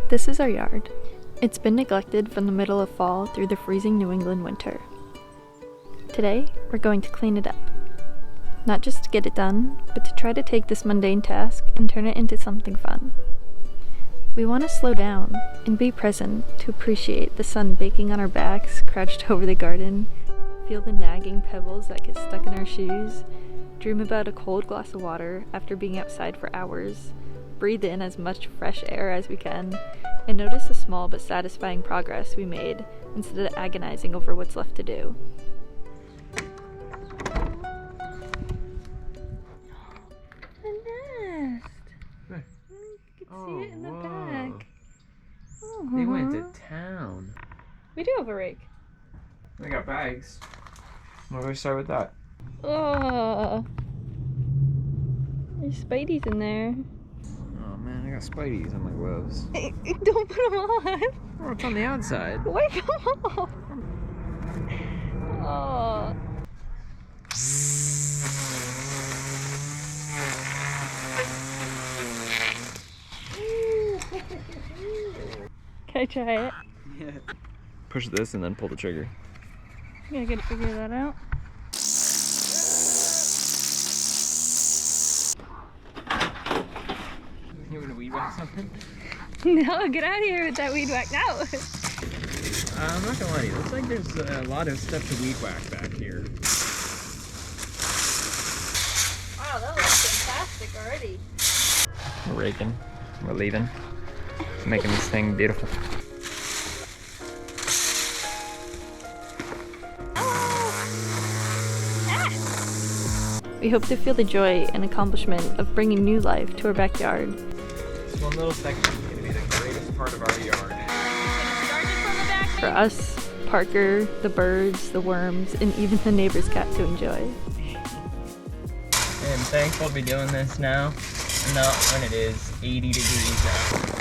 This is our yard. It's been neglected from the middle of fall through the freezing New England winter. Today, we're going to clean it up. Not just to get it done, but to try to take this mundane task and turn it into something fun. We want to slow down and be present to appreciate the sun baking on our backs, crouched over the garden, feel the nagging pebbles that get stuck in our shoes, dream about a cold glass of water after being outside for hours, breathe in as much fresh air as we can, and notice the small but satisfying progress we made instead of agonizing over what's left to do. The nest! Where? You can see it in the back. They went to town. We do have a rake. We got bags. Why don't we start with that? Oh, there's Spidey's in there. Oh man, I got Spideys on my gloves. Don't put them on. Oh, it's on the outside. Wipe them off. Oh. Can I try it? Yeah. Push this and then pull the trigger. I gotta figure that out. You want to weed whack something? No, get out of here with that weed whack now. I'm not gonna lie to you. Looks like there's a lot of stuff to weed whack back here. Wow, that looks fantastic already. We're raking. We're leaving. Making this thing beautiful. We hope to feel the joy and accomplishment of bringing new life to our backyard. This one little section is going to be the greatest part of our yard. For us, Parker, the birds, the worms, and even the neighbor's cat to enjoy. I'm thankful to be doing this now, and not when it is 80 degrees out.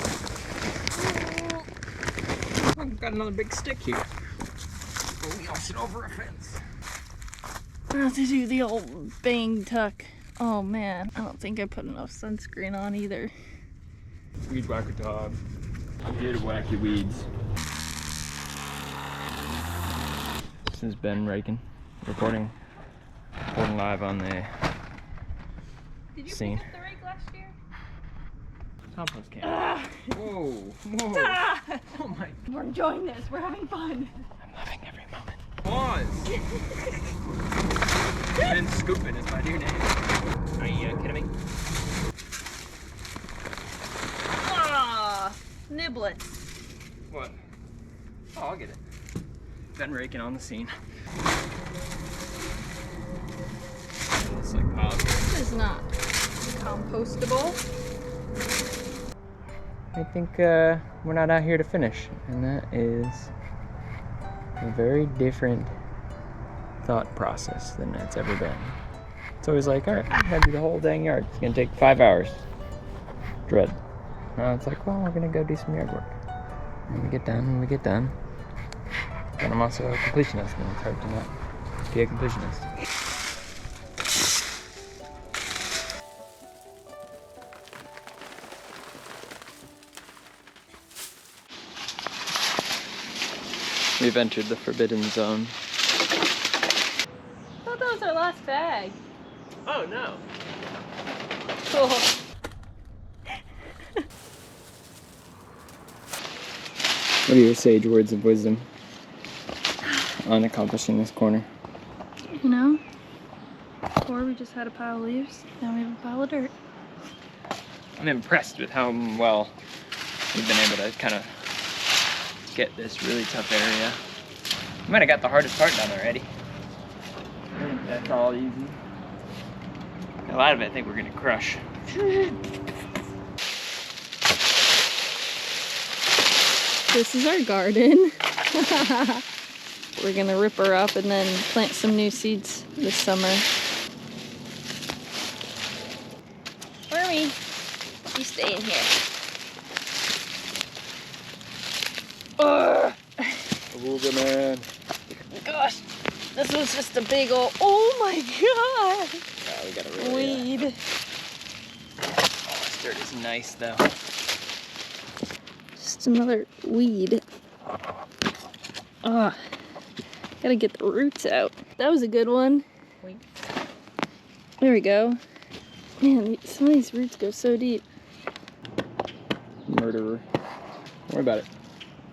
I've got another big stick here. But we all sit over a fence. We're about to do the old bang tuck. Oh man, I don't think I put enough sunscreen on either. Weed whacker dog. I'm here to whack your weeds. This is Ben raking, reporting live on the Did you scene. pick up the rake last year? Compost can. Ah. Whoa, whoa. Ah. Oh my. We're enjoying this, we're having fun. I'm loving every moment. Pause. Ben Scoopin is my new name. Are you kidding me? Ah, niblets. What? Oh, I'll get it. Ben raking on the scene. It's like piles. This is not compostable. I think we're not out here to finish, and that is a very different thought process than it's ever been. It's always like, all right, I'm gonna do the whole dang yard. It's gonna take 5 hours. Dread. Now it's like, well, we're gonna go do some yard work. When we get done, But I'm also a completionist, and it's hard to not be a completionist. We've entered the forbidden zone. I thought that was our last bag. Oh no. Cool. What are your sage words of wisdom on accomplishing this corner? You know, before we just had a pile of leaves, now we have a pile of dirt. I'm impressed with how well we've been able to kind of get this really tough area. We might have got the hardest part done already. I think that's all easy. A lot of it I think we're gonna crush. This is our garden. We're gonna rip her up and then plant some new seeds this summer. Wormy, you stay in here. Awooga man. Gosh, this was just a big old, oh my god! Yeah, we gotta really, Weed. Oh, this dirt is nice though. Just another weed. Ah, gotta get the roots out. That was a good one. There we go. Man, some of these roots go so deep. Murderer. Don't worry about it.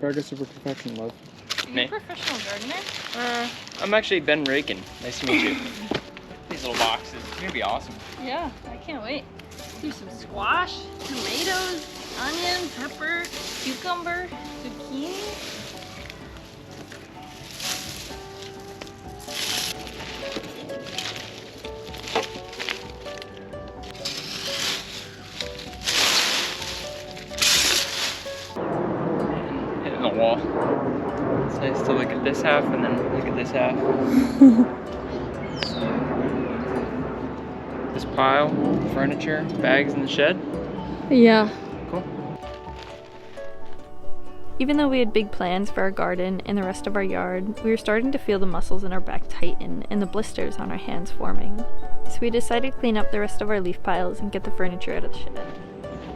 Progress over perfection, love. Are you a professional gardener? I'm actually Ben Rakin. Nice to meet you. These little boxes. It's gonna be awesome. Yeah, I can't wait. Do some squash, tomatoes, onion, pepper, cucumber, zucchini. Hitting the wall. It's nice to look at this half and then look at this half. This pile, furniture, bags in the shed. Yeah. Cool. Even though we had big plans for our garden and the rest of our yard, we were starting to feel the muscles in our back tighten and the blisters on our hands forming. So we decided to clean up the rest of our leaf piles and get the furniture out of the shed.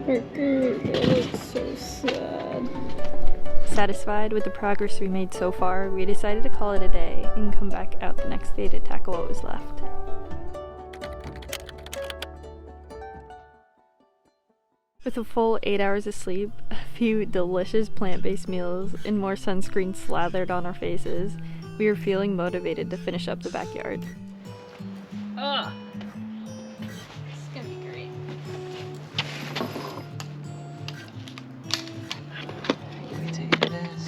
It looks so sad. Satisfied with the progress we made so far, we decided to call it a day and come back out the next day to tackle what was left. With a full 8 hours of sleep, a few delicious plant-based meals, and more sunscreen slathered on our faces, we were feeling motivated to finish up the backyard. Ugh! This is gonna be great. We take this.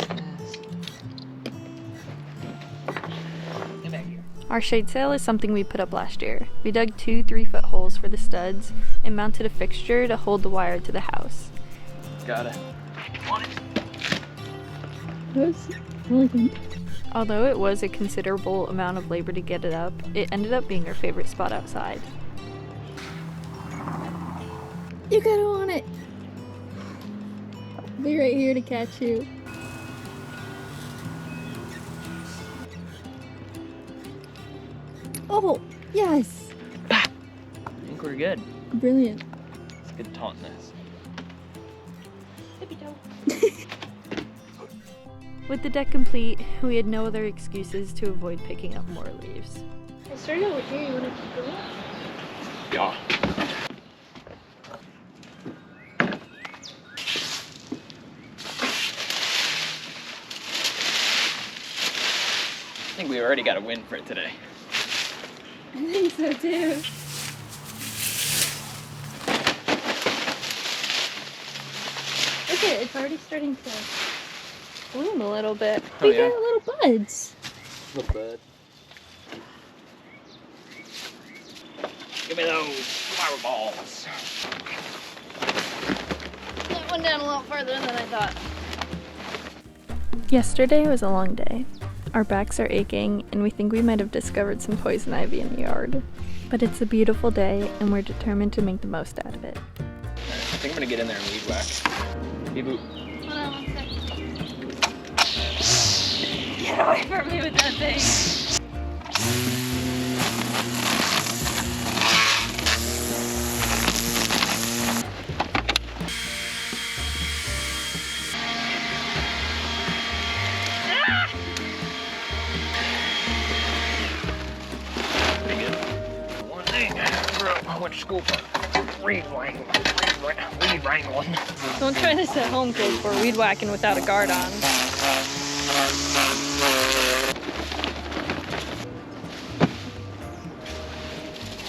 Get back here. Our shade sail is something we put up last year. We dug 2 3-foot holes for the studs and mounted a fixture to hold the wire to the house. Got it. On it. Although it was a considerable amount of labor to get it up, it ended up being our favorite spot outside. You got on it! I'll be right here to catch you. Oh, yes! I think we're good. Brilliant. It's good tauntness. With the deck complete, we had no other excuses to avoid picking up more leaves. I started over here, you want to keep going? Yeah. I think we already got a win for today. I think so too. Look at it, it's already starting to bloom a little bit. Oh, We yeah. got little buds. Look, bud. Give me those flower balls. That went down a lot farther than I thought. Yesterday was a long day. Our backs are aching, and we think we might have discovered some poison ivy in the yard. But it's a beautiful day, and we're determined to make the most out of it. I think I'm gonna get in there and weed whack. Beep boop. Hold on 1 second. Get away from me with that thing. Pretty good. One thing I went to school for weed wrangling. Don't try this at home, kids. We're weed whacking without a guard on. I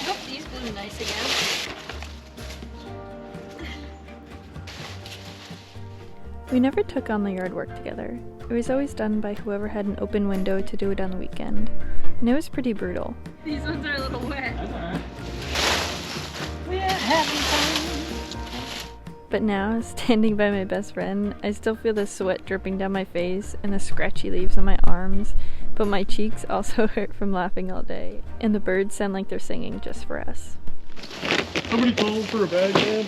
hope these bloom nice again. We never took on the yard work together. It was always done by whoever had an open window to do it on the weekend. And it was pretty brutal. These ones are a little wet. We're having fun. But now, standing by my best friend, I still feel the sweat dripping down my face and the scratchy leaves on my arms, but my cheeks also hurt from laughing all day, and the birds sound like they're singing just for us. Somebody called for a bag, man.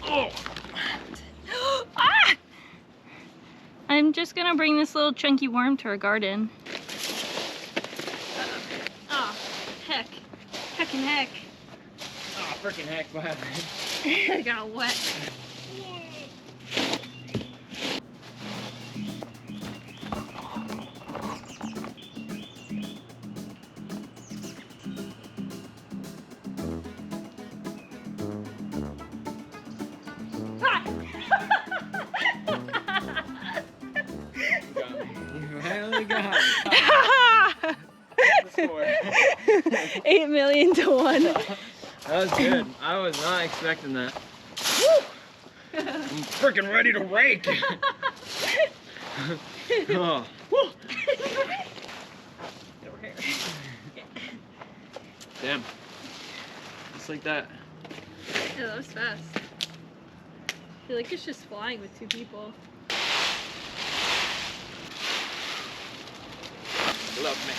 Oh! Ah! I'm just gonna bring this little chunky worm to our garden. Oh, heck. Heckin' heck. Oh, frickin' heck, what happened? I got wet. 8 million to 1. That was good. I was not expecting that. I'm freaking ready to rake. Oh. Damn. Just like that. Yeah, that was fast. I feel like it's just flying with 2 people. Love me.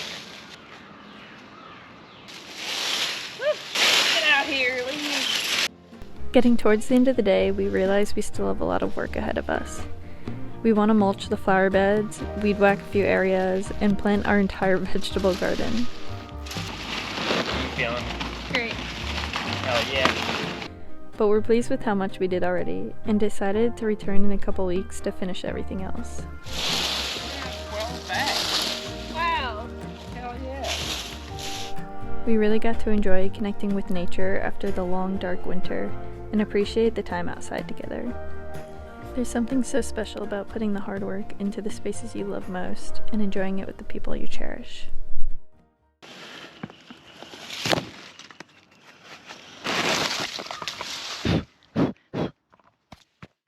Get out here, leave. Getting towards the end of the day, we realize we still have a lot of work ahead of us. We want to mulch the flower beds, weed whack a few areas, and plant our entire vegetable garden. How you feeling? Great. Hell yeah. But we're pleased with how much we did already, and decided to return in a couple weeks to finish everything else. 12 bags. Wow! Hell yeah. We really got to enjoy connecting with nature after the long, dark winter, and appreciate the time outside together. There's something so special about putting the hard work into the spaces you love most and enjoying it with the people you cherish.